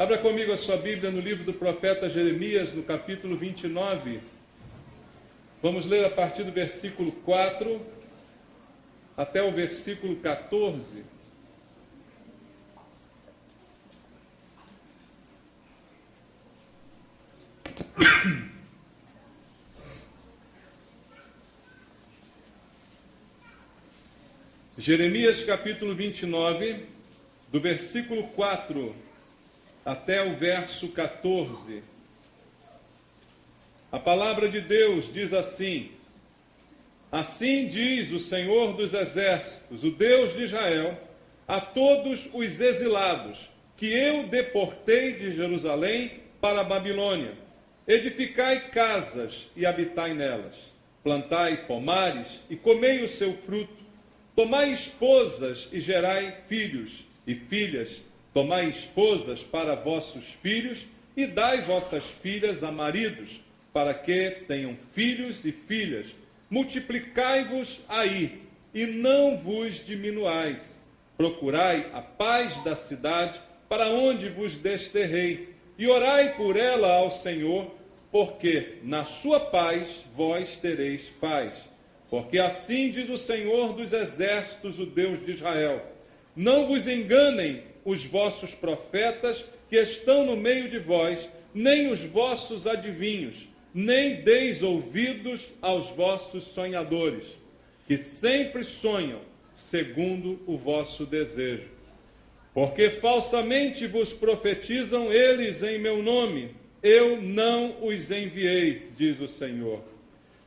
Abra comigo a sua Bíblia no livro do profeta Jeremias, no capítulo 29. Vamos ler a partir do versículo 4 até o versículo 14. Jeremias capítulo 29, do versículo 4 até o verso 14. A palavra de Deus diz assim: Assim diz o Senhor dos Exércitos, o Deus de Israel, a todos os exilados, que eu deportei de Jerusalém para a Babilônia: edificai casas e habitai nelas, plantai pomares e comei o seu fruto, tomai esposas e gerai filhos e filhas, tomai esposas para vossos filhos e dai vossas filhas a maridos, para que tenham filhos e filhas. Multiplicai-vos aí, e não vos diminuais. Procurai a paz da cidade, para onde vos desterrei, e orai por ela ao Senhor, porque na sua paz vós tereis paz. Porque assim diz o Senhor dos Exércitos, o Deus de Israel: não vos enganem os vossos profetas que estão no meio de vós, nem os vossos adivinhos, nem deis ouvidos aos vossos sonhadores, que sempre sonham segundo o vosso desejo. Porque falsamente vos profetizam eles em meu nome, eu não os enviei, diz o Senhor.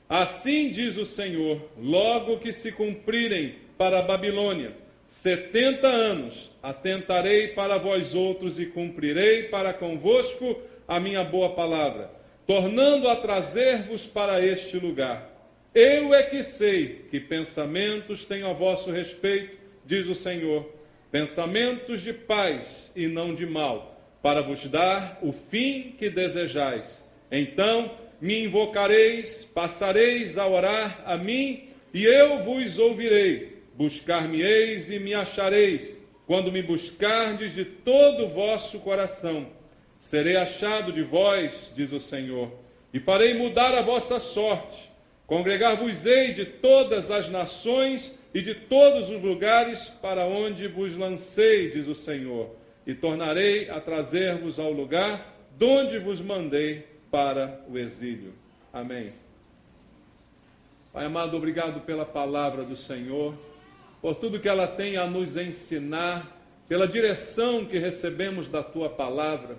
Assim diz o Senhor: logo que se cumprirem para a Babilônia 70 anos, atentarei para vós outros e cumprirei para convosco a minha boa palavra, tornando a trazer-vos para este lugar. Eu é que sei que pensamentos tenho a vosso respeito, diz o Senhor, pensamentos de paz e não de mal, para vos dar o fim que desejais. Então me invocareis, passareis a orar a mim, e eu vos ouvirei. Buscar-me-eis e me achareis, quando me buscardes de todo o vosso coração. Serei achado de vós, diz o Senhor, e farei mudar a vossa sorte. Congregar-vos-ei de todas as nações e de todos os lugares para onde vos lancei, diz o Senhor, e tornarei a trazer-vos ao lugar de onde vos mandei para o exílio. Amém. Pai amado, obrigado pela palavra do Senhor, por tudo que ela tem a nos ensinar, pela direção que recebemos da tua palavra,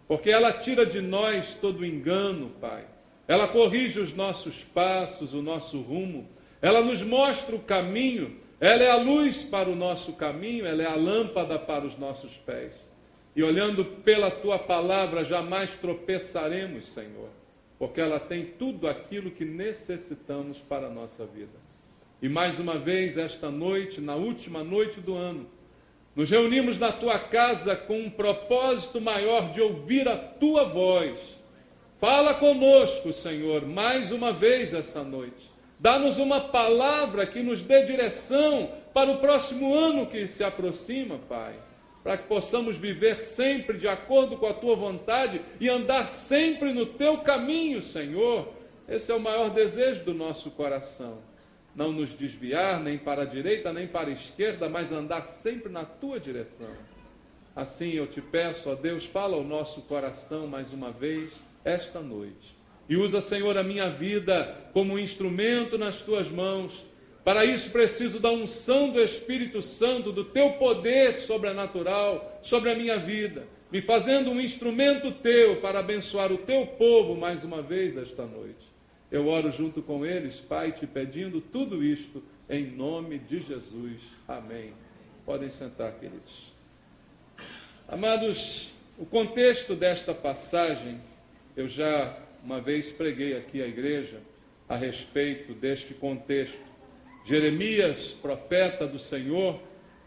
porque ela tira de nós todo engano, Pai. Ela corrige os nossos passos, o nosso rumo, ela nos mostra o caminho, ela é a luz para o nosso caminho, ela é a lâmpada para os nossos pés. E olhando pela tua palavra, jamais tropeçaremos, Senhor, porque ela tem tudo aquilo que necessitamos para a nossa vida. E mais uma vez, esta noite, na última noite do ano, nos reunimos na tua casa com um propósito maior de ouvir a tua voz. Fala conosco, Senhor, mais uma vez essa noite. Dá-nos uma palavra que nos dê direção para o próximo ano que se aproxima, Pai, para que possamos viver sempre de acordo com a tua vontade e andar sempre no teu caminho, Senhor. Esse é o maior desejo do nosso coração. Não nos desviar nem para a direita nem para a esquerda, mas andar sempre na tua direção. Assim eu te peço, ó Deus, fala ao nosso coração mais uma vez esta noite. E usa, Senhor, a minha vida como instrumento nas tuas mãos. Para isso preciso da unção do Espírito Santo, do teu poder sobrenatural sobre a minha vida, me fazendo um instrumento teu para abençoar o teu povo mais uma vez esta noite. Eu oro junto com eles, Pai, te pedindo tudo isto em nome de Jesus. Amém. Podem sentar, queridos. Amados, o contexto desta passagem, eu já uma vez preguei aqui à igreja a respeito deste contexto. Jeremias, profeta do Senhor,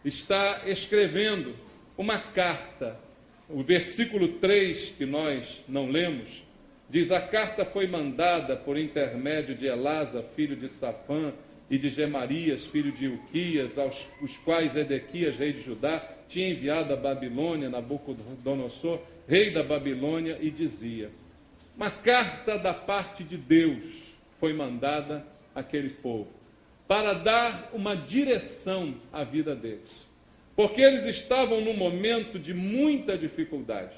está escrevendo uma carta. O versículo 3, que nós não lemos, diz: a carta foi mandada por intermédio de Elasa, filho de Safã, e de Gemarias, filho de Ilquias, os quais Edequias, rei de Judá, tinha enviado a Babilônia, Nabucodonosor, rei da Babilônia, e dizia: uma carta da parte de Deus foi mandada àquele povo para dar uma direção à vida deles, porque eles estavam num momento de muita dificuldade.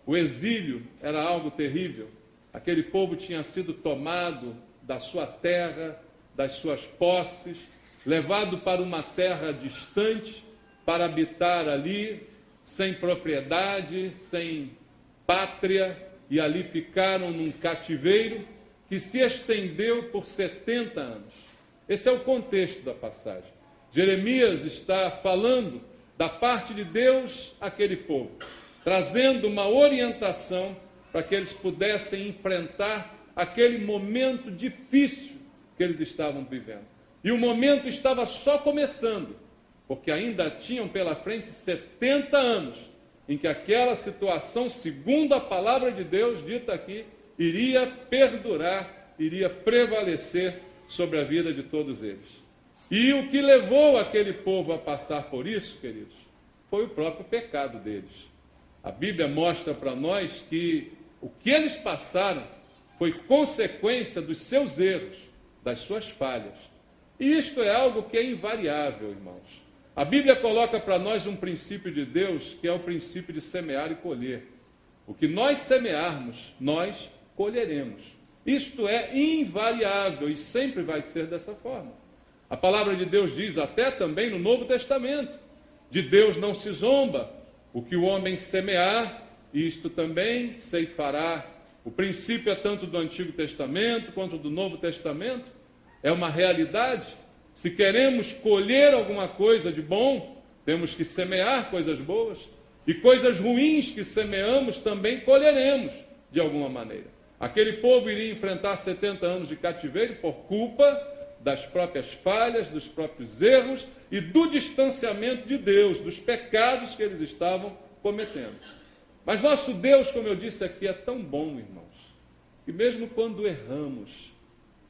O exílio era algo terrível. Aquele povo tinha sido tomado da sua terra, das suas posses, levado para uma terra distante, para habitar ali, sem propriedade, sem pátria, e ali ficaram num cativeiro que se estendeu por 70 anos. Esse é o contexto da passagem. Jeremias está falando da parte de Deus àquele povo, trazendo uma orientação para que eles pudessem enfrentar aquele momento difícil que eles estavam vivendo. E o momento estava só começando, porque ainda tinham pela frente 70 anos em que aquela situação, segundo a palavra de Deus dita aqui, iria perdurar, iria prevalecer sobre a vida de todos eles. E o que levou aquele povo a passar por isso, queridos, foi o próprio pecado deles. A Bíblia mostra para nós que o que eles passaram foi consequência dos seus erros, das suas falhas. E isto é algo que é invariável, irmãos. A Bíblia coloca para nós um princípio de Deus, que é o princípio de semear e colher. O que nós semearmos, nós colheremos. Isto é invariável e sempre vai ser dessa forma. A palavra de Deus diz, até também no Novo Testamento, de Deus não se zomba. O que o homem semear, isto também ceifará. O princípio é tanto do Antigo Testamento quanto do Novo Testamento. É uma realidade. Se queremos colher alguma coisa de bom, temos que semear coisas boas. E coisas ruins que semeamos também colheremos, de alguma maneira. Aquele povo iria enfrentar 70 anos de cativeiro por culpa das próprias falhas, dos próprios erros e do distanciamento de Deus, dos pecados que eles estavam cometendo. Mas nosso Deus, como eu disse aqui, é tão bom, irmãos, que mesmo quando erramos,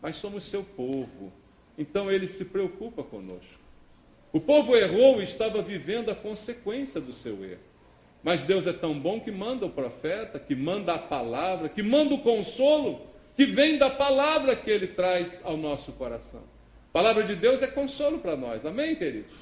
mas somos seu povo, então ele se preocupa conosco. O povo errou e estava vivendo a consequência do seu erro. Mas Deus é tão bom que manda o profeta, que manda a palavra, que manda o consolo, que vem da palavra que ele traz ao nosso coração. A palavra de Deus é consolo para nós, amém, queridos?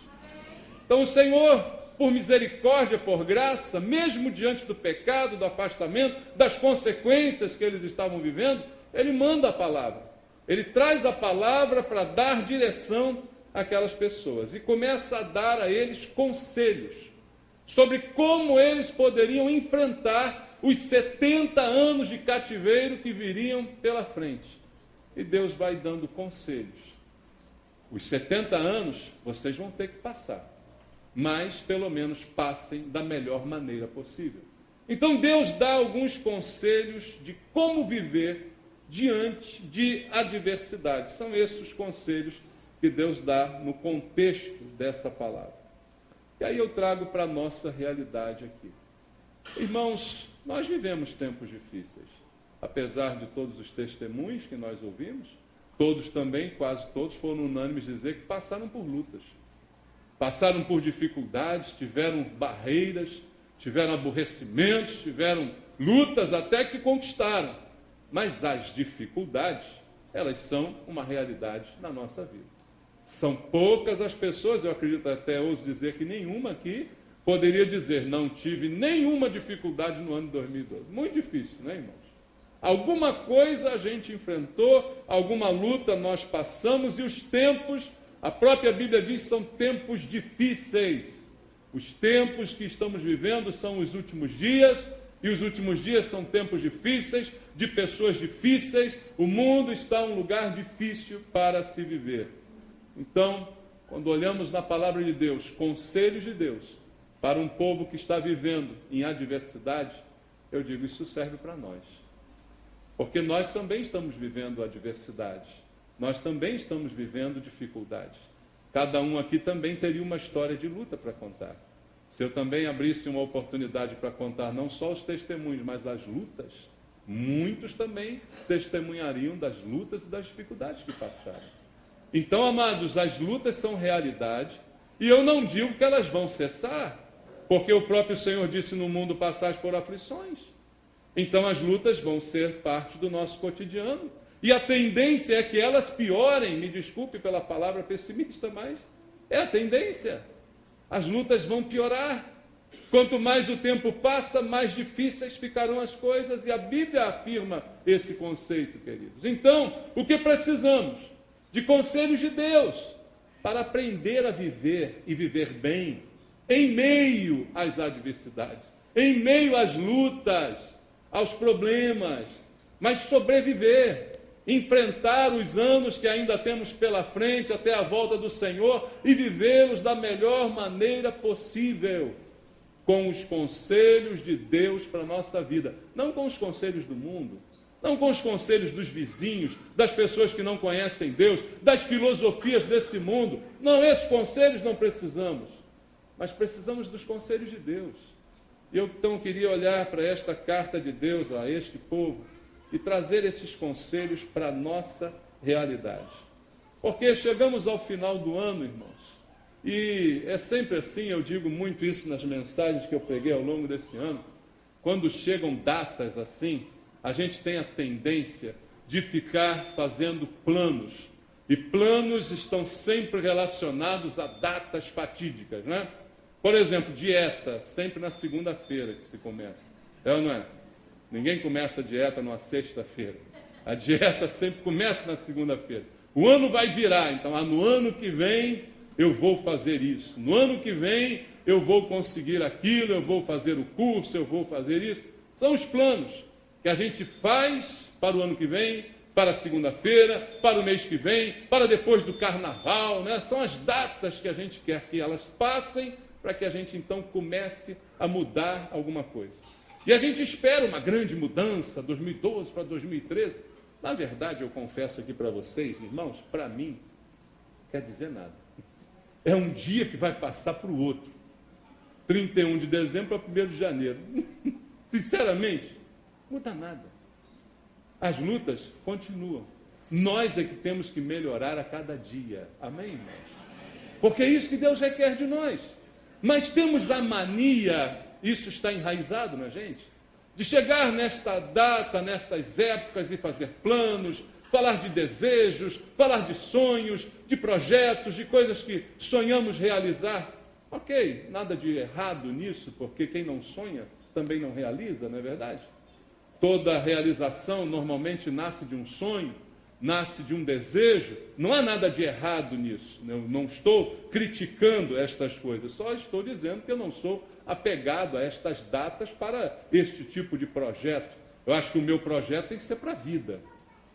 Então o Senhor, por misericórdia, por graça, mesmo diante do pecado, do afastamento, das consequências que eles estavam vivendo, ele manda a palavra. Ele traz a palavra para dar direção àquelas pessoas e começa a dar a eles conselhos sobre como eles poderiam enfrentar os 70 anos de cativeiro que viriam pela frente. E Deus vai dando conselhos. Os 70 anos vocês vão ter que passar, mas pelo menos passem da melhor maneira possível. Então Deus dá alguns conselhos de como viver diante de adversidade. São esses os conselhos que Deus dá no contexto dessa palavra. E aí eu trago para a nossa realidade aqui. Irmãos, nós vivemos tempos difíceis. Apesar de todos os testemunhos que nós ouvimos, todos também, quase todos, foram unânimes dizer que passaram por lutas. Passaram por dificuldades, tiveram barreiras, tiveram aborrecimentos, tiveram lutas até que conquistaram. Mas as dificuldades, elas são uma realidade na nossa vida. São poucas as pessoas, eu acredito até, ouso dizer que nenhuma aqui poderia dizer, não tive nenhuma dificuldade no ano de 2012. Muito difícil, né, irmãos? Alguma coisa a gente enfrentou, alguma luta nós passamos, e os tempos, a própria Bíblia diz, são tempos difíceis. Os tempos que estamos vivendo são os últimos dias, e os últimos dias são tempos difíceis, de pessoas difíceis. O mundo está um lugar difícil para se viver. Então, quando olhamos na palavra de Deus, conselhos de Deus, para um povo que está vivendo em adversidade, eu digo, isso serve para nós. Porque nós também estamos vivendo adversidade. Nós também estamos vivendo dificuldades. Cada um aqui também teria uma história de luta para contar. Se eu também abrisse uma oportunidade para contar não só os testemunhos, mas as lutas, muitos também testemunhariam das lutas e das dificuldades que passaram. Então, amados, as lutas são realidade, e eu não digo que elas vão cessar. Porque o próprio Senhor disse: no mundo passais por aflições. Então as lutas vão ser parte do nosso cotidiano. E a tendência é que elas piorem, me desculpe pela palavra pessimista, mas é a tendência. As lutas vão piorar. Quanto mais o tempo passa, mais difíceis ficarão as coisas, e a Bíblia afirma esse conceito, queridos. Então, o que precisamos? De conselhos de Deus, para aprender a viver e viver bem, em meio às adversidades, em meio às lutas, aos problemas, mas sobreviver, enfrentar os anos que ainda temos pela frente até a volta do Senhor e vivê-los da melhor maneira possível, com os conselhos de Deus para a nossa vida, não com os conselhos do mundo, não com os conselhos dos vizinhos, das pessoas que não conhecem Deus, das filosofias desse mundo. Não, esses conselhos não precisamos, mas precisamos dos conselhos de Deus. E eu então queria olhar para esta carta de Deus a este povo e trazer esses conselhos para a nossa realidade. Porque chegamos ao final do ano, irmãos, e é sempre assim, eu digo muito isso nas mensagens que eu preguei ao longo desse ano. Quando chegam datas assim, a gente tem a tendência de ficar fazendo planos. E planos estão sempre relacionados a datas fatídicas, né? Por exemplo, dieta, sempre na segunda-feira que se começa. É ou não é? Ninguém começa a dieta numa sexta-feira. A dieta sempre começa na segunda-feira. O ano vai virar, então, no ano que vem eu vou fazer isso. No ano que vem eu vou conseguir aquilo, eu vou fazer o curso, eu vou fazer isso. São os planos que a gente faz para o ano que vem, para a segunda-feira, para o mês que vem, para depois do carnaval, né? São as datas que a gente quer que elas passem para que a gente então comece a mudar alguma coisa. E a gente espera uma grande mudança, 2012 para 2013. Na verdade, eu confesso aqui para vocês, irmãos, para mim, não quer dizer nada. É um dia que vai passar para o outro. 31 de dezembro para 1º de janeiro. Sinceramente, não muda nada. As lutas continuam. Nós é que temos que melhorar a cada dia. Amém, irmãos? Porque é isso que Deus requer de nós. Mas temos a mania, isso está enraizado na gente, de chegar nesta data, nestas épocas e fazer planos, falar de desejos, falar de sonhos, de projetos, de coisas que sonhamos realizar. Ok, nada de errado nisso, porque quem não sonha também não realiza, não é verdade? Toda realização normalmente nasce de um sonho, nasce de um desejo. Não há nada de errado nisso. Eu não estou criticando estas coisas, só estou dizendo que eu não sou apegado a estas datas para este tipo de projeto. Eu acho que o meu projeto tem que ser para a vida,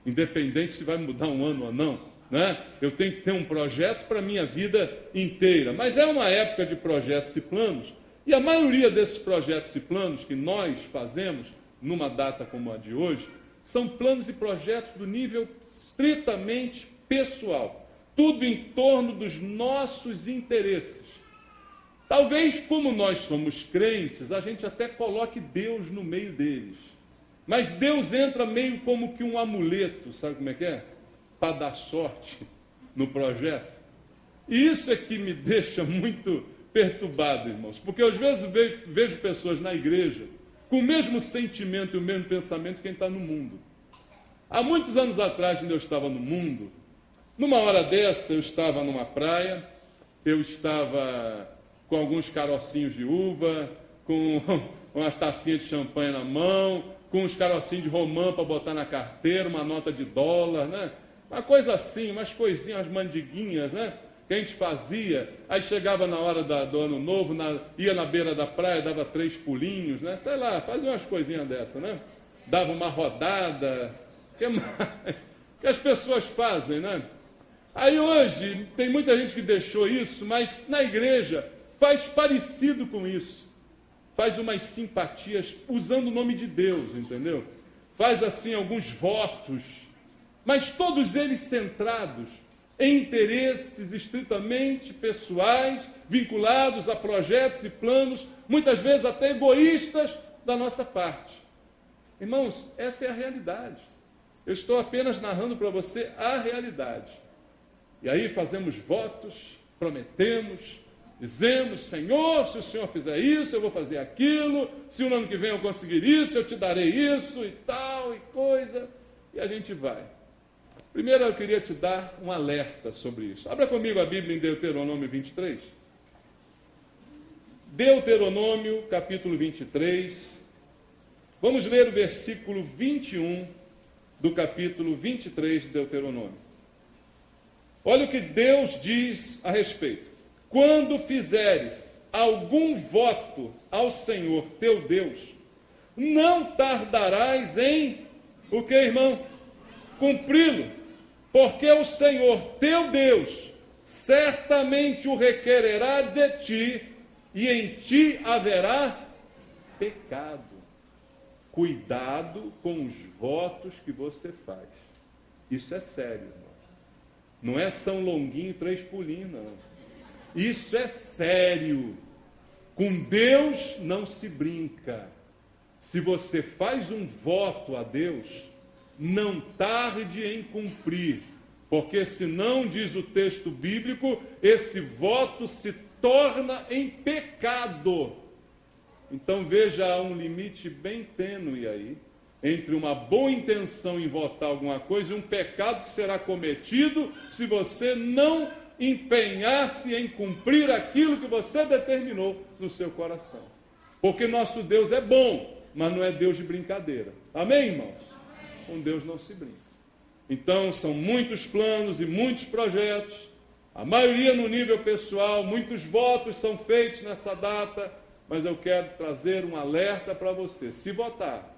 independente se vai mudar um ano ou não, né? Eu tenho que ter um projeto para a minha vida inteira. Mas é uma época de projetos e planos, e a maioria desses projetos e planos que nós fazemos numa data como a de hoje, são planos e projetos do nível estritamente pessoal, tudo em torno dos nossos interesses. Talvez, como nós somos crentes, a gente até coloque Deus no meio deles, mas Deus entra meio como que um amuleto, sabe como é que é? Para dar sorte no projeto. E isso é que me deixa muito perturbado, irmãos, porque às vezes vejo pessoas na igreja com o mesmo sentimento e o mesmo pensamento que quem está no mundo. Há muitos anos atrás, quando eu estava no mundo, numa hora dessa, eu estava numa praia, eu estava com alguns carocinhos de uva, com uma tacinha de champanhe na mão, com uns carocinhos de romã para botar na carteira, uma nota de dólar, né? Uma coisa assim, umas coisinhas, umas mandiguinhas, né? Que a gente fazia. Aí chegava na hora do ano novo, ia na beira da praia, dava 3 pulinhos, né? Sei lá, fazia umas coisinhas dessas, né? Dava uma rodada. O que mais? Que as pessoas fazem, né? Aí hoje, tem muita gente que deixou isso, mas na igreja faz parecido com isso. Faz umas simpatias usando o nome de Deus, entendeu? Faz assim alguns votos, mas todos eles centrados em interesses estritamente pessoais, vinculados a projetos e planos, muitas vezes até egoístas da nossa parte. Irmãos, essa é a realidade. Eu estou apenas narrando para você a realidade. E aí fazemos votos, prometemos, Dizemos, Senhor, se o Senhor fizer isso, eu vou fazer aquilo, se no ano que vem eu conseguir isso, eu te darei isso e tal, e coisa, e a gente vai. Primeiro eu queria te dar um alerta sobre isso. Abra comigo a Bíblia em Deuteronômio 23. Deuteronômio, capítulo 23. Vamos ler o versículo 21 do capítulo 23 de Deuteronômio. Olha o que Deus diz a respeito. Quando fizeres algum voto ao Senhor teu Deus, não tardarás em, o que, irmão? Cumpri-lo, porque o Senhor teu Deus certamente o requererá de ti, e em ti haverá pecado. Cuidado com os votos que você faz. Isso é sério, irmão. Não é São Longuinho e 3 pulinhos, não. Isso é sério. Com Deus não se brinca. Se você faz um voto a Deus, não tarde em cumprir, porque senão, diz o texto bíblico, esse voto se torna em pecado. Então veja, há um limite bem tênue aí, entre uma boa intenção em votar alguma coisa e um pecado que será cometido se você não empenhar-se em cumprir aquilo que você determinou no seu coração. Porque nosso Deus é bom, mas não é Deus de brincadeira. Amém, irmãos? Com Deus não se brinca. Então, são muitos planos e muitos projetos, a maioria no nível pessoal, muitos votos são feitos nessa data, mas eu quero trazer um alerta para você. Se votar,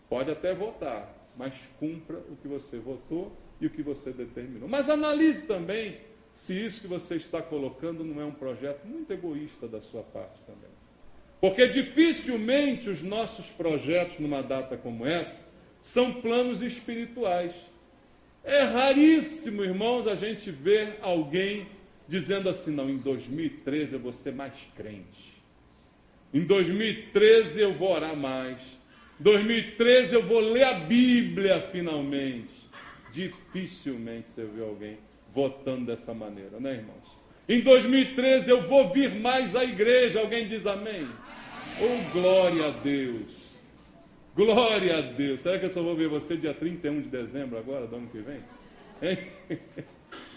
pode até votar, mas cumpra o que você votou e o que você determinou. Mas analise também se isso que você está colocando não é um projeto muito egoísta da sua parte também. Porque dificilmente os nossos projetos numa data como essa são planos espirituais. É raríssimo, irmãos, a gente ver alguém dizendo assim, não, em 2013 eu vou ser mais crente. Em 2013 eu vou orar mais. Em 2013 eu vou ler a Bíblia finalmente. Dificilmente você vê alguém votando dessa maneira, né, irmãos? Em 2013 eu vou vir mais à igreja. Alguém diz amém? Oh, glória a Deus. Glória a Deus. Será que eu só vou ver você dia 31 de dezembro agora, do ano que vem? Hein?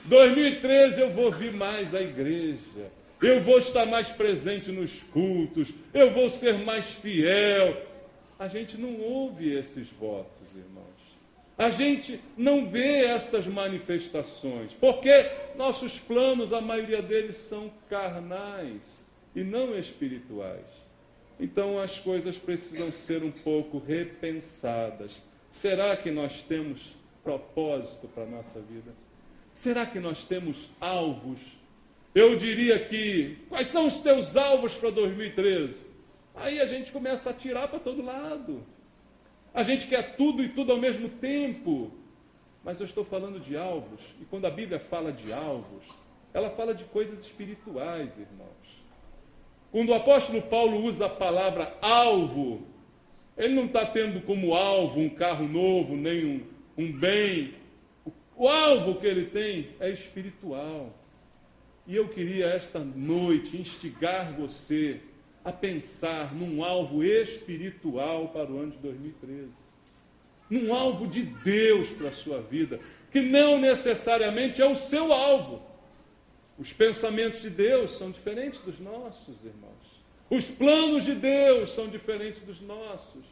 2013 eu vou vir mais à igreja. Eu vou estar mais presente nos cultos. Eu vou ser mais fiel. A gente não ouve esses votos, irmãos. A gente não vê estas manifestações, porque nossos planos, a maioria deles são carnais e não espirituais. Então as coisas precisam ser um pouco repensadas. Será que nós temos propósito para a nossa vida? Será que nós temos alvos? Eu diria que, quais são os teus alvos para 2013? Aí a gente começa a atirar para todo lado. A gente quer tudo e tudo ao mesmo tempo. Mas eu estou falando de alvos. E quando a Bíblia fala de alvos, ela fala de coisas espirituais, irmãos. Quando o apóstolo Paulo usa a palavra alvo, ele não está tendo como alvo um carro novo, nem um bem. O alvo que ele tem é espiritual. E eu queria esta noite instigar você a pensar num alvo espiritual para o ano de 2013. Num alvo de Deus para a sua vida, que não necessariamente é o seu alvo. Os pensamentos de Deus são diferentes dos nossos, irmãos. Os planos de Deus são diferentes dos nossos.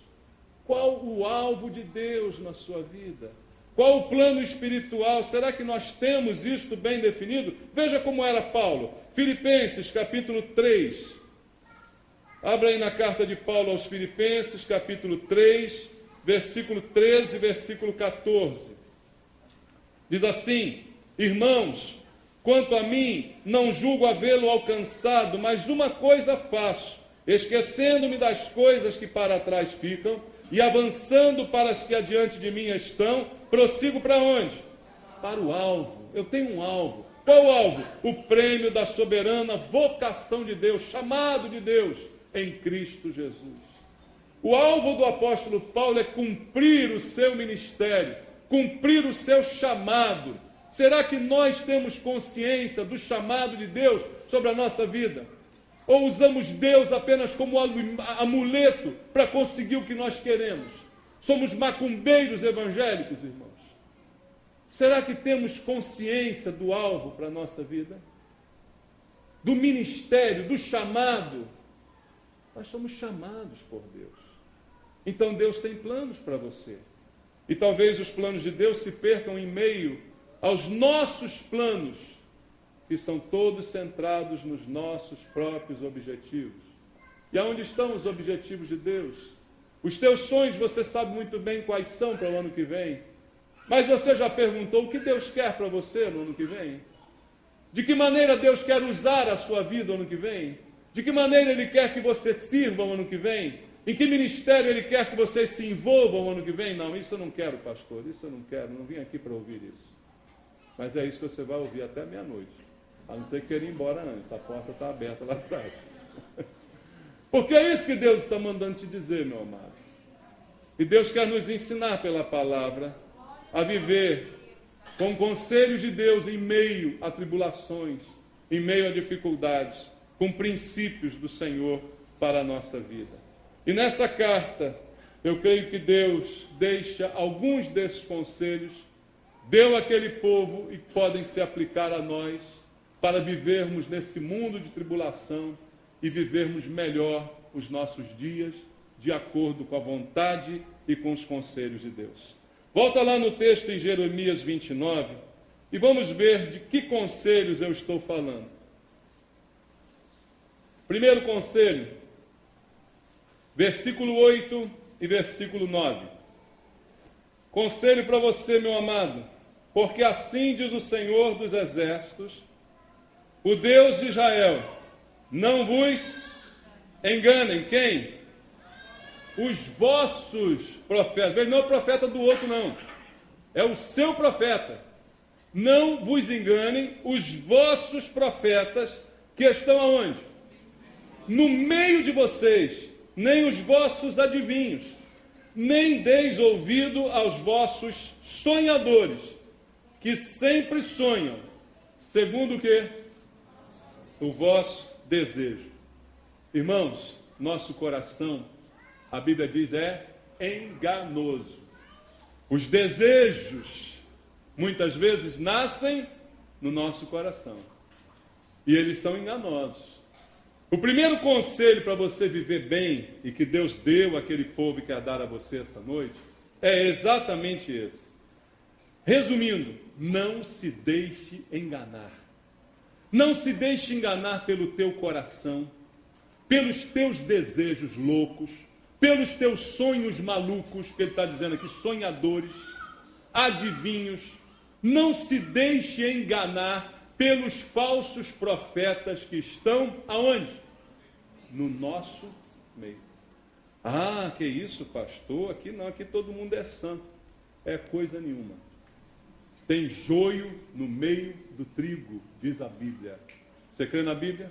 Qual o alvo de Deus na sua vida? Qual o plano espiritual? Será que nós temos isto bem definido? Veja como era Paulo. Filipenses, capítulo 3. Abra aí na carta de Paulo aos Filipenses, capítulo 3, versículo 13 e versículo 14. Diz assim: irmãos, quanto a mim, não julgo havê-lo alcançado, mas uma coisa faço, esquecendo-me das coisas que para trás ficam e avançando para as que adiante de mim estão, prossigo para onde? Para o alvo. Eu tenho um alvo. Qual o alvo? O prêmio da soberana vocação de Deus, chamado de Deus em Cristo Jesus. O alvo do apóstolo Paulo é cumprir o seu ministério, cumprir o seu chamado. Será que nós temos consciência do chamado de Deus sobre a nossa vida? Ou usamos Deus apenas como amuleto para conseguir o que nós queremos? Somos macumbeiros evangélicos, irmãos? Será que temos consciência do alvo para a nossa vida? Do ministério, do chamado? Nós somos chamados por Deus. Então Deus tem planos para você. E talvez os planos de Deus se percam em meio aos nossos planos, que são todos centrados nos nossos próprios objetivos. E aonde estão os objetivos de Deus? Os teus sonhos, você sabe muito bem quais são para o ano que vem. Mas você já perguntou o que Deus quer para você no ano que vem? De que maneira Deus quer usar a sua vida no ano que vem? De que maneira Ele quer que você sirva no ano que vem? Em que ministério Ele quer que você se envolva no ano que vem? Não, isso eu não quero, pastor, isso eu não quero, não vim aqui para ouvir isso. Mas é isso que você vai ouvir até meia-noite. A não ser que queira ir embora antes, a porta está aberta lá atrás. Porque é isso que Deus está mandando te dizer, meu amado. E Deus quer nos ensinar pela palavra a viver com conselhos de Deus em meio a tribulações, em meio a dificuldades, com princípios do Senhor para a nossa vida. E nessa carta, eu creio que Deus deixa alguns desses conselhos, deu àquele povo e podem se aplicar a nós para vivermos nesse mundo de tribulação e vivermos melhor os nossos dias de acordo com a vontade e com os conselhos de Deus. Volta lá no texto em Jeremias 29 e vamos ver de que conselhos eu estou falando. Primeiro conselho, versículo 8 e versículo 9. Conselho para você, meu amado, porque assim diz o Senhor dos Exércitos, o Deus de Israel, não vos enganem. Quem? Os vossos profetas. Veja, não é o profeta do outro, não. É o seu profeta. Não vos enganem os vossos profetas que estão aonde? No meio de vocês, nem os vossos adivinhos, nem deis ouvido aos vossos sonhadores, que sempre sonham, segundo o quê? O vosso desejo. Irmãos, nosso coração, a Bíblia diz, é enganoso. Os desejos, muitas vezes, nascem no nosso coração. E eles são enganosos. O primeiro conselho para você viver bem, e que Deus deu àquele povo e quer dar a você essa noite, é exatamente esse. Resumindo, não se deixe enganar. Não se deixe enganar pelo teu coração, pelos teus desejos loucos, pelos teus sonhos malucos, que ele está dizendo aqui, sonhadores, adivinhos. Não se deixe enganar pelos falsos profetas que estão aonde? No nosso meio. Ah, que isso, pastor? Aqui não, aqui todo mundo é santo. É coisa nenhuma. Tem joio no meio do trigo, diz a Bíblia. Você crê na Bíblia?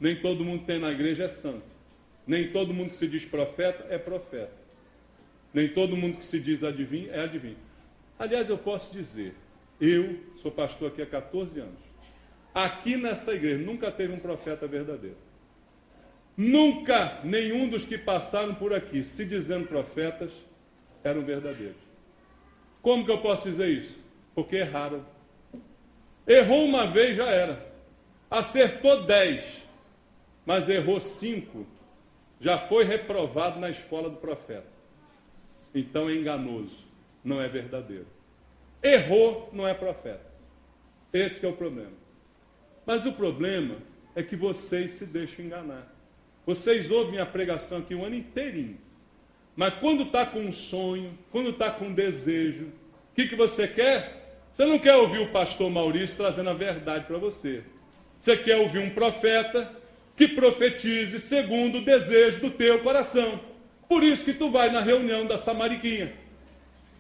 Nem todo mundo que tem na igreja é santo. Nem todo mundo que se diz profeta é profeta. Nem todo mundo que se diz adivinho é adivinho. Aliás, eu posso dizer, eu sou pastor aqui há 14 anos. Aqui nessa igreja nunca teve um profeta verdadeiro. Nunca nenhum dos que passaram por aqui, se dizendo profetas, eram verdadeiros. Como que eu posso dizer isso? Porque erraram. Errou uma vez, já era. Acertou 10, mas errou 5. Já foi reprovado na escola do profeta. Então é enganoso, não é verdadeiro. Errou, não é profeta. Esse é o problema. Mas o problema é que vocês se deixam enganar. Vocês ouvem a pregação aqui o ano inteirinho. Mas quando está com um sonho, quando está com um desejo, o que você quer? Você não quer ouvir o pastor Maurício trazendo a verdade para você. Você quer ouvir um profeta que profetize segundo o desejo do teu coração. Por isso que tu vai na reunião da Samariquinha.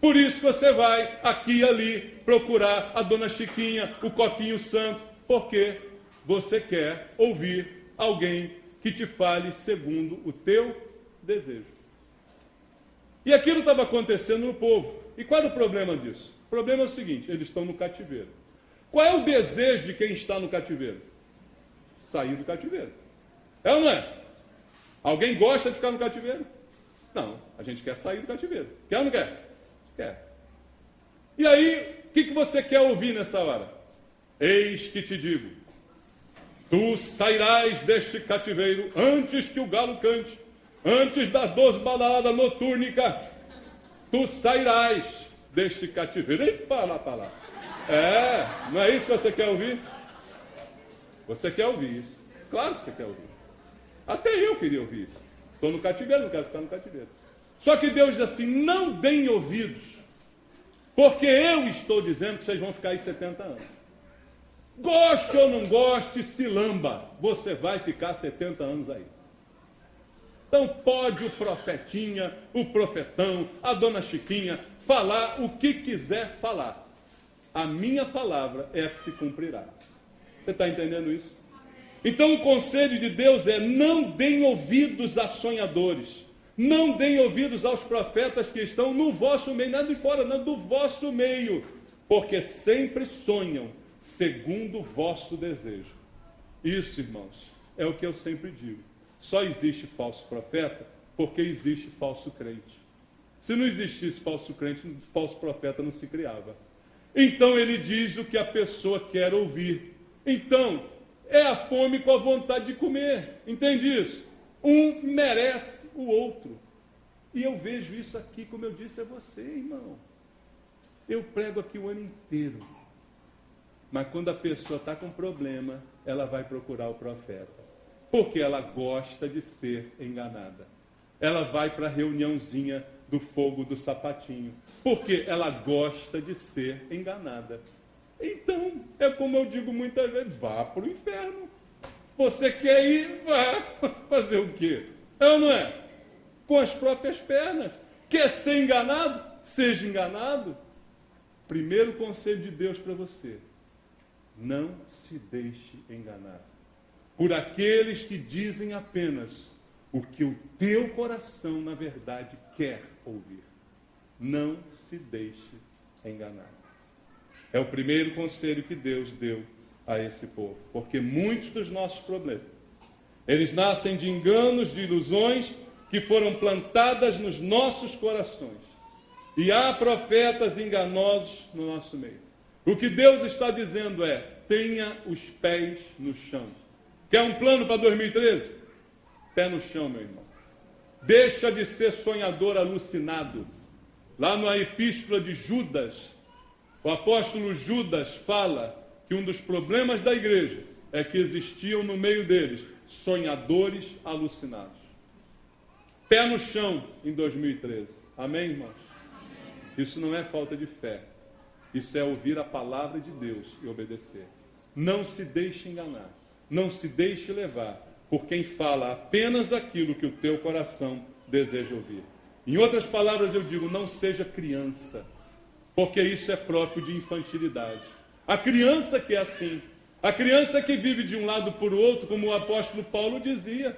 Por isso que você vai aqui e ali procurar a Dona Chiquinha, o Coquinho Santo. Porque você quer ouvir alguém que te fale segundo o teu desejo. E aquilo estava acontecendo no povo. E qual é o problema disso? O problema é o seguinte, eles estão no cativeiro. Qual é o desejo de quem está no cativeiro? sair do cativeiro. É ou não é? Alguém gosta de ficar no cativeiro? Não, a gente quer sair do cativeiro. Quer ou não quer? Quer. E aí, o que você quer ouvir nessa hora? Eis que te digo, tu sairás deste cativeiro antes que o galo cante, antes das 12 baladas notúrnicas, tu sairás deste cativeiro. E fala. Não é isso que você quer ouvir? Você quer ouvir isso. Claro que você quer ouvir. Até eu queria ouvir isso. Estou no cativeiro, não quero ficar no cativeiro. Só que Deus diz assim, não deem ouvidos, porque eu estou dizendo que vocês vão ficar aí 70 anos. Goste ou não goste, se lamba, você vai ficar 70 anos aí. Então pode o profetinha, o profetão, a dona Chiquinha, falar o que quiser falar. A minha palavra é a que se cumprirá. Você está entendendo isso? Então o conselho de Deus é, não deem ouvidos a sonhadores, não deem ouvidos aos profetas que estão no vosso meio, não é de fora, não, do vosso meio, porque sempre sonham segundo o vosso desejo. Isso, irmãos, é o que eu sempre digo. Só existe falso profeta porque existe falso crente. Se não existisse falso crente, falso profeta não se criava. Então ele diz o que a pessoa quer ouvir. Então, é a fome com a vontade de comer. Entende isso? Um merece o outro. E eu vejo isso aqui, como eu disse a você, irmão. Eu prego aqui o ano inteiro. Mas quando a pessoa está com problema, ela vai procurar o profeta. Porque ela gosta de ser enganada. Ela vai para a reuniãozinha do fogo do sapatinho. Porque ela gosta de ser enganada. Então, é como eu digo muitas vezes, vá para o inferno. Você quer ir, vá. Fazer o quê? É ou não é? Com as próprias pernas. Quer ser enganado? Seja enganado. Primeiro conselho de Deus para você. Não se deixe enganar por aqueles que dizem apenas o que o teu coração, na verdade, quer ouvir. Não se deixe enganar. É o primeiro conselho que Deus deu a esse povo. Porque muitos dos nossos problemas, eles nascem de enganos, de ilusões que foram plantadas nos nossos corações. E há profetas enganosos no nosso meio. O que Deus está dizendo é, tenha os pés no chão. Quer um plano para 2013? Pé no chão, meu irmão. Deixa de ser sonhador alucinado. Lá na epístola de Judas, o apóstolo Judas fala que um dos problemas da igreja é que existiam no meio deles sonhadores alucinados. Pé no chão em 2013. Amém, irmãos? Isso não é falta de fé. Isso é ouvir a palavra de Deus e obedecer. Não se deixe enganar. Não se deixe levar por quem fala apenas aquilo que o teu coração deseja ouvir. Em outras palavras, eu digo, não seja criança, porque isso é próprio de infantilidade. A criança que é assim, a criança que vive de um lado para o outro, como o apóstolo Paulo dizia,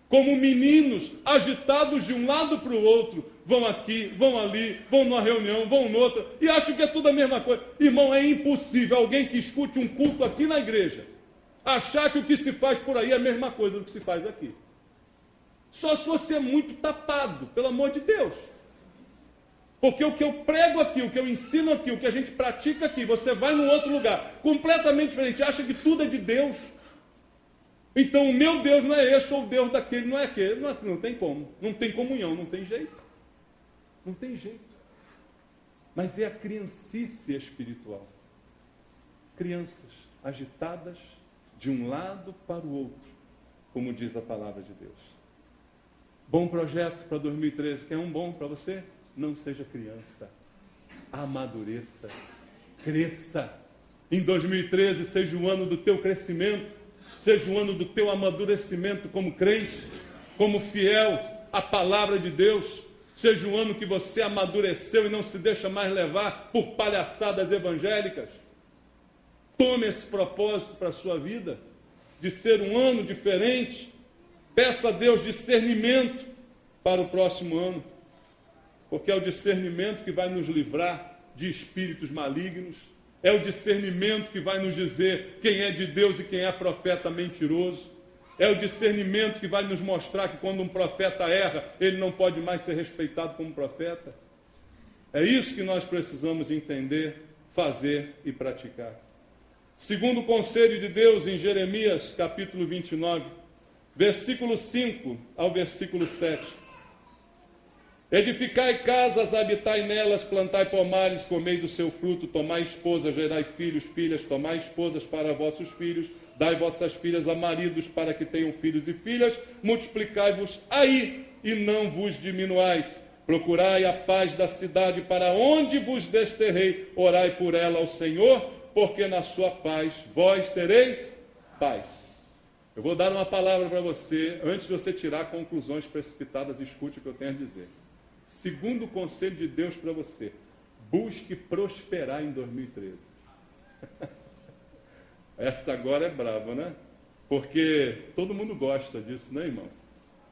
como meninos agitados de um lado para o outro, vão aqui, vão ali, vão numa reunião, vão noutra, e acham que é tudo a mesma coisa. Irmão, é impossível alguém que escute um culto aqui na igreja achar que o que se faz por aí é a mesma coisa do que se faz aqui. Só se você é muito tapado, pelo amor de Deus. Porque o que eu prego aqui, o que eu ensino aqui, o que a gente pratica aqui, você vai num outro lugar, completamente diferente, acha que tudo é de Deus. Então o meu Deus não é esse, ou o Deus daquele não é aquele. Não tem como. Não tem comunhão, não tem jeito. Não tem jeito. Mas é a criancice espiritual. Crianças agitadas de um lado para o outro, como diz a palavra de Deus. Bom projeto para 2013. Quer um bom para você? Não seja criança. Amadureça. Cresça. Em 2013 seja o ano do teu crescimento. Seja o ano do teu amadurecimento como crente, como fiel à palavra de Deus. Seja o ano que você amadureceu e não se deixa mais levar por palhaçadas evangélicas. Tome esse propósito para a sua vida, de ser um ano diferente. Peça a Deus discernimento para o próximo ano, porque é o discernimento que vai nos livrar de espíritos malignos, É o discernimento que vai nos dizer quem é de Deus e quem é profeta mentiroso. É o discernimento que vai nos mostrar que quando um profeta erra, ele não pode mais ser respeitado como profeta. É isso que nós precisamos entender, fazer e praticar. Segundo o conselho de Deus em Jeremias, capítulo 29, versículo 5 ao versículo 7. Edificai casas, habitai nelas, plantai pomares, comei do seu fruto, tomai esposas, gerai filhos, filhas, tomai esposas para vossos filhos, dai vossas filhas a maridos para que tenham filhos e filhas, multiplicai-vos aí e não vos diminuais. Procurai a paz da cidade para onde vos desterrei, orai por ela ao Senhor, porque na sua paz vós tereis paz. Eu vou dar uma palavra para você, antes de você tirar conclusões precipitadas, escute o que eu tenho a dizer. Segundo o conselho de Deus para você, busque prosperar em 2013. Essa agora é brava, né? Porque todo mundo gosta disso, né, irmão?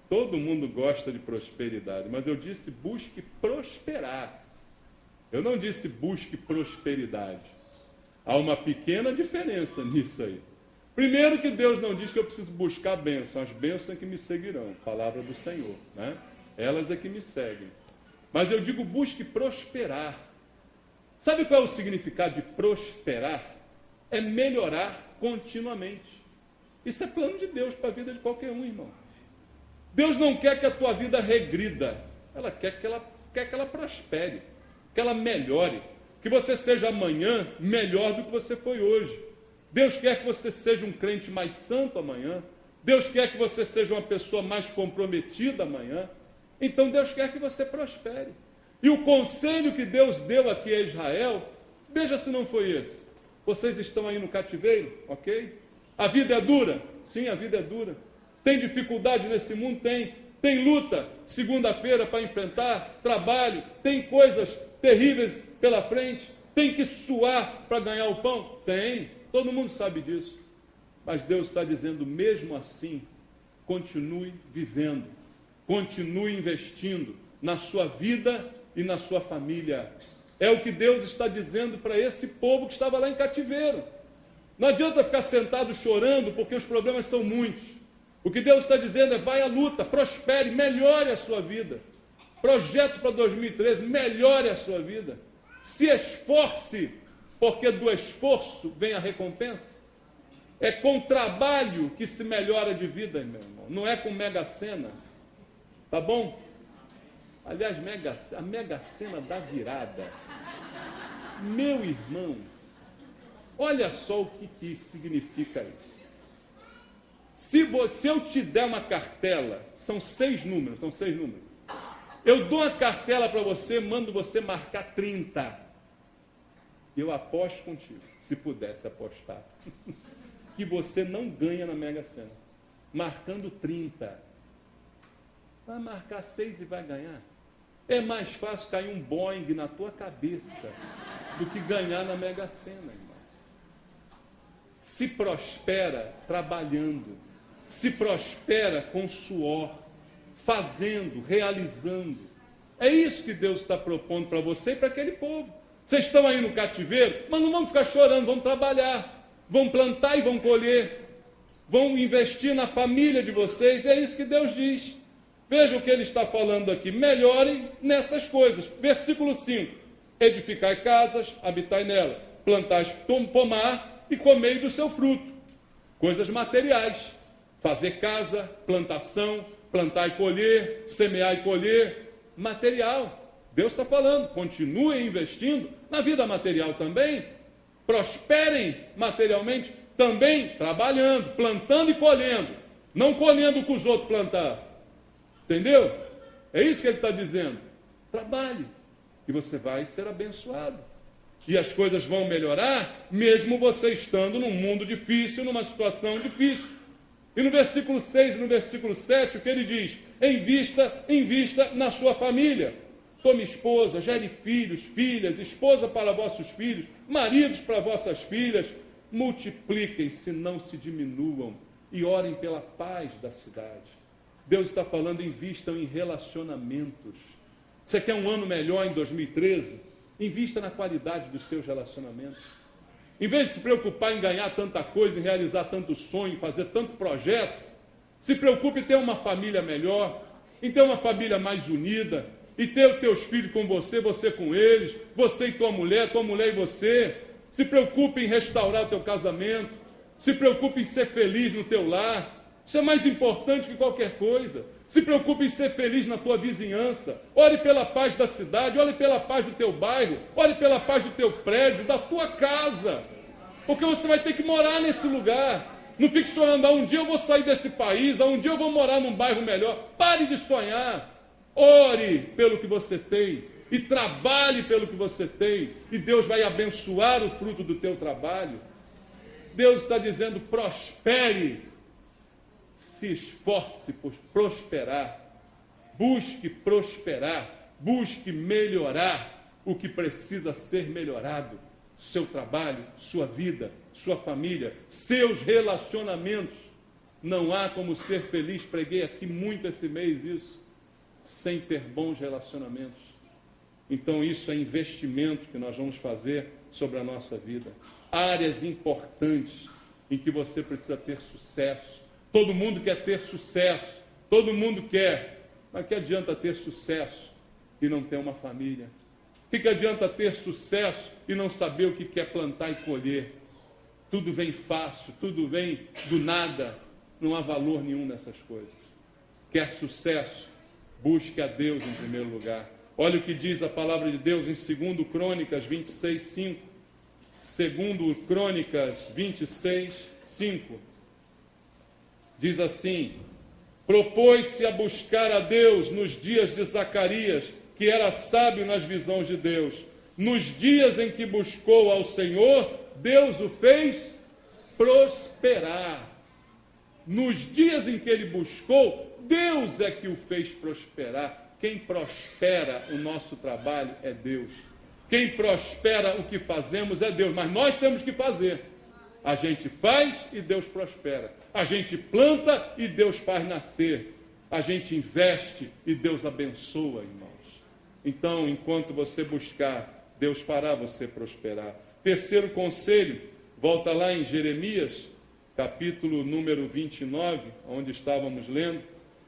Todo mundo gosta de prosperidade, mas eu disse busque prosperar. Eu não disse busque prosperidade. Há uma pequena diferença nisso aí. Primeiro que Deus não diz que eu preciso buscar bênção, as bênçãos que me seguirão, palavra do Senhor, né? Elas é que me seguem. Mas eu digo busque prosperar. Sabe qual é o significado de prosperar? É melhorar continuamente. Isso é plano de Deus para a vida de qualquer um, irmão. Deus não quer que a tua vida regrida. Ela quer que ela prospere, que ela melhore, que você seja amanhã melhor do que você foi hoje. Deus quer que você seja um crente mais santo amanhã. Deus quer que você seja uma pessoa mais comprometida amanhã. Então Deus quer que você prospere. E o conselho que Deus deu aqui a Israel, veja se não foi esse. Vocês estão aí no cativeiro, ok? A vida é dura? Sim, a vida é dura. Tem dificuldade nesse mundo? Tem. Tem luta, segunda-feira para enfrentar, trabalho, tem coisas terríveis pela frente, tem que suar para ganhar o pão? Tem, todo mundo sabe disso. Mas Deus está dizendo, mesmo assim, continue vivendo, continue investindo na sua vida e na sua família. É o que Deus está dizendo para esse povo que estava lá em cativeiro. Não adianta ficar sentado chorando, porque os problemas são muitos. O que Deus está dizendo é, vai à luta, prospere, melhore a sua vida. Projeto para 2013, melhore a sua vida. Se esforce, porque do esforço vem a recompensa. É com trabalho que se melhora de vida, meu irmão. Não é com mega-sena. Tá bom? Aliás, a mega-sena da virada. Meu irmão, olha só o que significa isso. Se eu te der uma cartela, são 6 números. Eu dou uma cartela para você, mando você marcar 30. Eu aposto contigo, se pudesse apostar, que você não ganha na Mega Sena. Marcando 30. Vai marcar 6 e vai ganhar. É mais fácil cair um Boeing na tua cabeça do que ganhar na Mega Sena, irmão. Se prospera trabalhando. Se prospera com suor, fazendo, realizando. É isso que Deus está propondo para você e para aquele povo. Vocês estão aí no cativeiro, mas não vão ficar chorando, vão trabalhar, vão plantar e vão colher, vão investir na família de vocês. É isso que Deus diz. Veja o que ele está falando aqui. Melhorem nessas coisas. Versículo 5. Edificai casas, habitai nela, plantai pomar e comei do seu fruto. Coisas materiais. Fazer casa, plantação, plantar e colher, semear e colher, material. Deus está falando, continuem investindo na vida material também, prosperem materialmente, também trabalhando, plantando e colhendo, não colhendo o que os outros plantaram. Entendeu? É isso que ele está dizendo. Trabalhe, e você vai ser abençoado. E as coisas vão melhorar, mesmo você estando num mundo difícil, numa situação difícil. E no versículo 6 e no versículo 7, o que ele diz? Invista na sua família. Tome esposa, gere filhos, filhas, esposa para vossos filhos, maridos para vossas filhas. Multipliquem-se, não se diminuam. E orem pela paz da cidade. Deus está falando, invistam em relacionamentos. Você quer um ano melhor em 2013? Invista na qualidade dos seus relacionamentos. Em vez de se preocupar em ganhar tanta coisa, em realizar tanto sonho, em fazer tanto projeto, se preocupe em ter uma família melhor, em ter uma família mais unida, e ter os teus filhos com você, você com eles, você e tua mulher e você. Se preocupe em restaurar o teu casamento, se preocupe em ser feliz no teu lar. Isso é mais importante que qualquer coisa. Se preocupe em ser feliz na tua vizinhança. Ore pela paz da cidade, ore pela paz do teu bairro, ore pela paz do teu prédio, da tua casa. Porque você vai ter que morar nesse lugar. Não fique sonhando, um dia eu vou sair desse país, um dia eu vou morar num bairro melhor. Pare de sonhar. Ore pelo que você tem e trabalhe pelo que você tem. E Deus vai abençoar o fruto do teu trabalho. Deus está dizendo, prospere. Se esforce por prosperar. Busque prosperar. Busque melhorar o que precisa ser melhorado. Seu trabalho, sua vida, sua família, seus relacionamentos. Não há como ser feliz, preguei aqui muito esse mês isso, sem ter bons relacionamentos. Então isso é investimento que nós vamos fazer sobre a nossa vida. Áreas importantes em que você precisa ter sucesso. Todo mundo quer ter sucesso, todo mundo quer, mas que adianta ter sucesso e não ter uma família? O que adianta ter sucesso e não saber o que quer plantar e colher? Tudo vem fácil, tudo vem do nada, não há valor nenhum nessas coisas. Quer sucesso? Busque a Deus em primeiro lugar. Olha o que diz a palavra de Deus em 2 Crônicas 26, 5. 2 Crônicas 26, 5. Diz assim: propôs-se a buscar a Deus nos dias de Zacarias, que era sábio nas visões de Deus. Nos dias em que buscou ao Senhor, Deus o fez prosperar. Nos dias em que ele buscou, Deus é que o fez prosperar. Quem prospera o nosso trabalho é Deus. Quem prospera o que fazemos é Deus. Mas nós temos que fazer. A gente faz e Deus prospera. A gente planta e Deus faz nascer. A gente investe e Deus abençoa, irmãos. Então, enquanto você buscar, Deus fará você prosperar. Terceiro conselho, volta lá em Jeremias, capítulo número 29, onde estávamos lendo,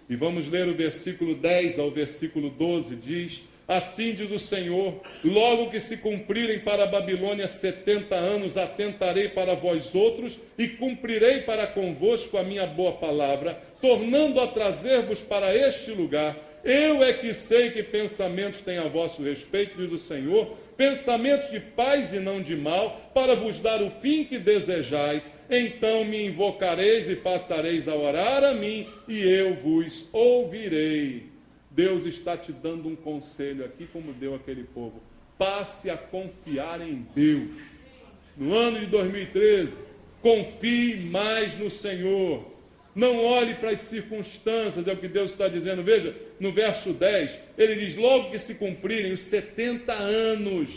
e vamos ler o versículo 10 ao versículo 12, diz: assim diz o Senhor, logo que se cumprirem para a Babilônia 70 anos, atentarei para vós outros e cumprirei para convosco a minha boa palavra, tornando a trazer-vos para este lugar. Eu é que sei que pensamentos têm a vosso respeito, diz o Senhor, pensamentos de paz e não de mal, para vos dar o fim que desejais. Então me invocareis e passareis a orar a mim, e eu vos ouvirei. Deus está te dando um conselho aqui, como deu aquele povo. Passe a confiar em Deus. No ano de 2013, confie mais no Senhor. Não olhe para as circunstâncias, é o que Deus está dizendo. Veja, no verso 10, ele diz, logo que se cumprirem os 70 anos,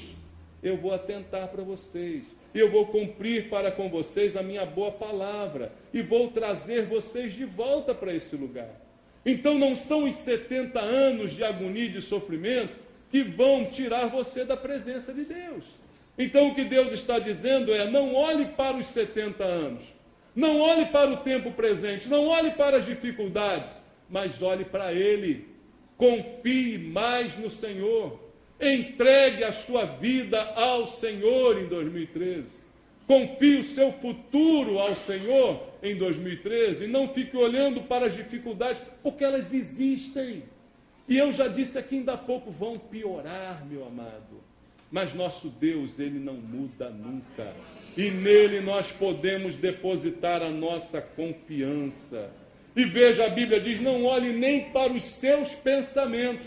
eu vou atentar para vocês, e eu vou cumprir para com vocês a minha boa palavra, e vou trazer vocês de volta para esse lugar. Então não são os 70 anos de agonia e de sofrimento que vão tirar você da presença de Deus. Então o que Deus está dizendo é, não olhe para os 70 anos, não olhe para o tempo presente, não olhe para as dificuldades, mas olhe para Ele. Confie mais no Senhor. Entregue a sua vida ao Senhor em 2013. Confie o seu futuro ao Senhor em 2013. E não fique olhando para as dificuldades, porque elas existem. E eu já disse aqui, ainda há pouco vão piorar, meu amado. Mas nosso Deus, Ele não muda nunca. E nele nós podemos depositar a nossa confiança. E veja, a Bíblia diz, não olhe nem para os seus pensamentos,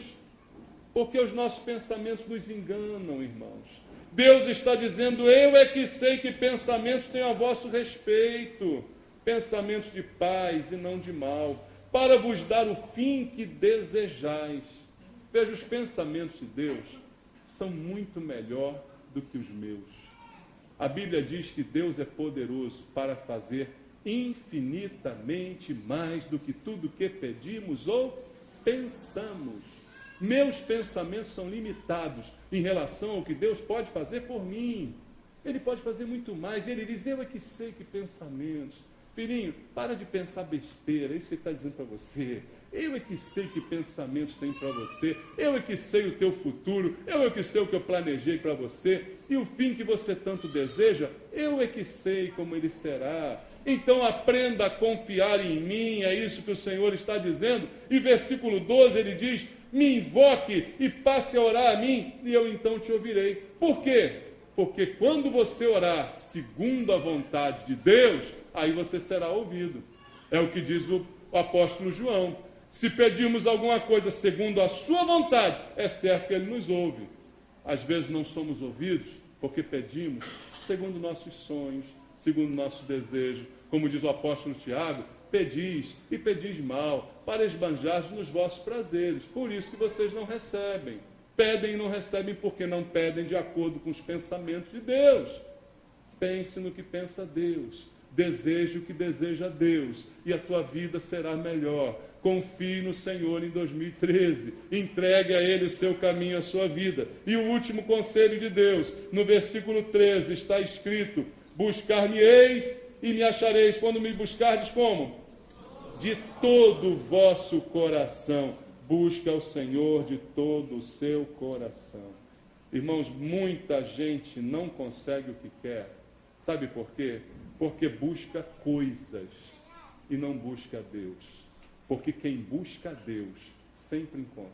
porque os nossos pensamentos nos enganam, irmãos. Deus está dizendo, eu é que sei que pensamentos têm a vosso respeito, pensamentos de paz e não de mal, para vos dar o fim que desejais. Veja, os pensamentos de Deus são muito melhor do que os meus. A Bíblia diz que Deus é poderoso para fazer infinitamente mais do que tudo que pedimos ou pensamos. Meus pensamentos são limitados em relação ao que Deus pode fazer por mim. Ele pode fazer muito mais. Ele diz, eu é que sei que pensamentos. Filhinho, para de pensar besteira, é isso que ele está dizendo para você. Eu é que sei que pensamentos tem para você, eu é que sei o teu futuro, eu é que sei o que eu planejei para você, e o fim que você tanto deseja, eu é que sei como ele será. Então aprenda a confiar em mim, é isso que o Senhor está dizendo. E versículo 12 ele diz, me invoque e passe a orar a mim, e eu então te ouvirei. Por quê? Porque quando você orar segundo a vontade de Deus, aí você será ouvido. É o que diz o apóstolo João. Se pedirmos alguma coisa segundo a sua vontade, é certo que ele nos ouve. Às vezes não somos ouvidos porque pedimos segundo nossos sonhos, segundo nosso desejo. Como diz o apóstolo Tiago, pedis e pedis mal, para esbanjar nos vossos prazeres. Por isso que vocês não recebem. Pedem e não recebem porque não pedem de acordo com os pensamentos de Deus. Pense no que pensa Deus. Deseje o que deseja Deus. E a tua vida será melhor. Confie no Senhor em 2013. Entregue a Ele o seu caminho, a sua vida. E o último conselho de Deus, no versículo 13, está escrito, buscar-me-eis e me achareis. Quando me buscardes, como? De todo o vosso coração. Busca o Senhor de todo o seu coração. Irmãos, muita gente não consegue o que quer. Sabe por quê? Porque busca coisas e não busca Deus. Porque quem busca a Deus sempre encontra.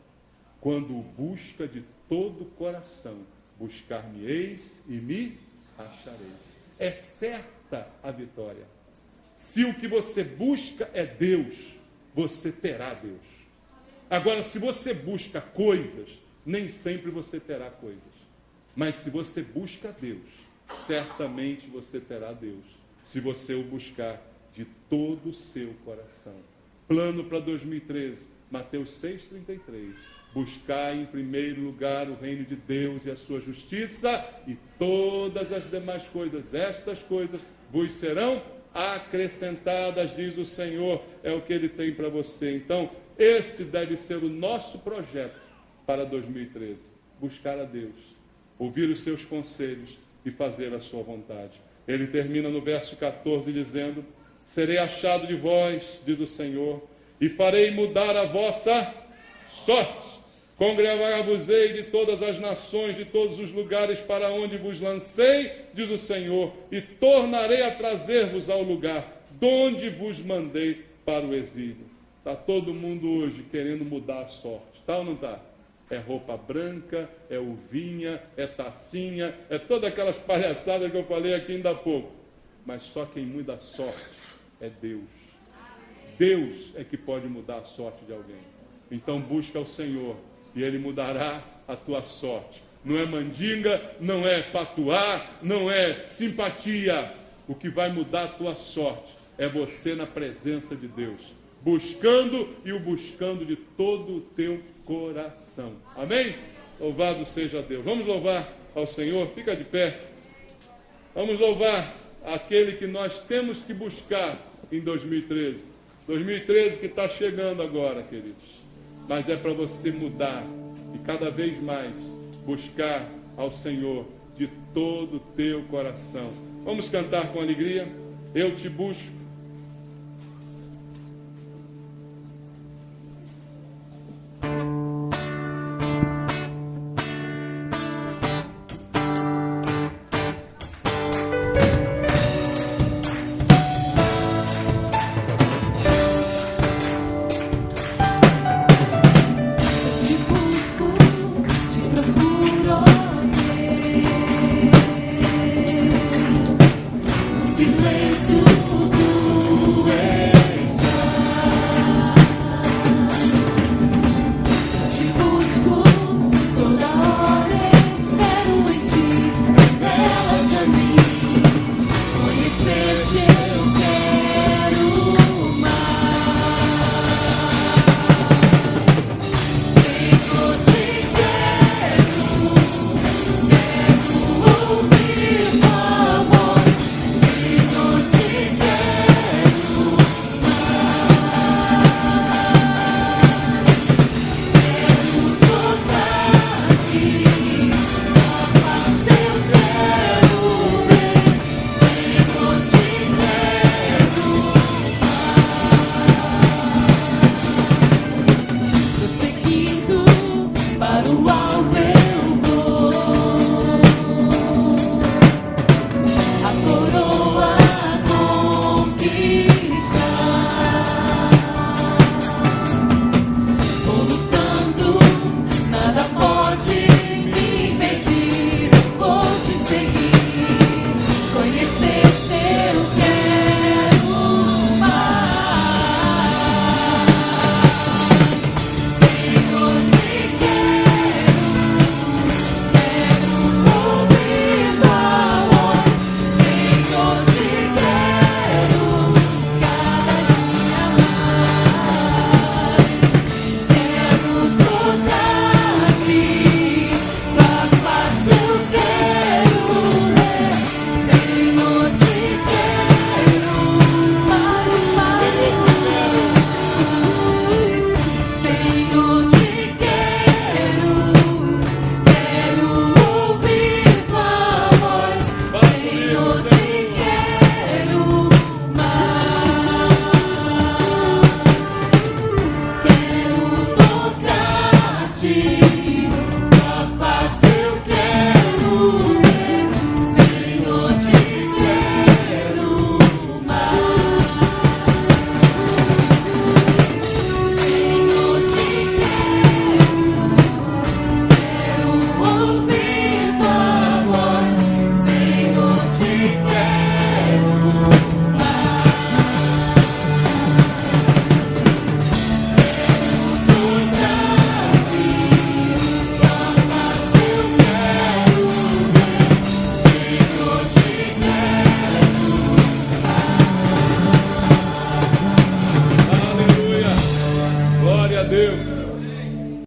Quando o busca de todo o coração, buscar-me-eis e me achareis. É certa a vitória. Se o que você busca é Deus, você terá Deus. Agora, se você busca coisas, nem sempre você terá coisas. Mas se você busca Deus, certamente você terá Deus. Se você o buscar de todo o seu coração. Plano para 2013, Mateus 6,33. Buscar em primeiro lugar o reino de Deus e a sua justiça, e todas as demais coisas, estas coisas, vos serão acrescentadas, diz o Senhor. É o que Ele tem para você. Então, esse deve ser o nosso projeto para 2013. Buscar a Deus, ouvir os seus conselhos e fazer a sua vontade. Ele termina no verso 14 dizendo, serei achado de vós, diz o Senhor, e farei mudar a vossa sorte. Congregar-vos-ei de todas as nações, de todos os lugares para onde vos lancei, diz o Senhor, e tornarei a trazer-vos ao lugar de onde vos mandei para o exílio. Está todo mundo hoje querendo mudar a sorte, está ou não está? É roupa branca, é uvinha, é tacinha, é todas aquelas palhaçadas que eu falei aqui ainda há pouco. Mas só quem muda a sorte é Deus. Deus é que pode mudar a sorte de alguém. Então busca o Senhor e Ele mudará a tua sorte. Não é mandinga, não é patuá, não é simpatia. O que vai mudar a tua sorte é você na presença de Deus. Buscando e o buscando de todo o teu coração. Amém? Louvado seja Deus. Vamos louvar ao Senhor. Fica de pé. Vamos louvar aquele que nós temos que buscar em 2013. 2013 que está chegando agora, queridos. Mas é para você mudar e cada vez mais buscar ao Senhor de todo o teu coração. Vamos cantar com alegria. Eu te busco.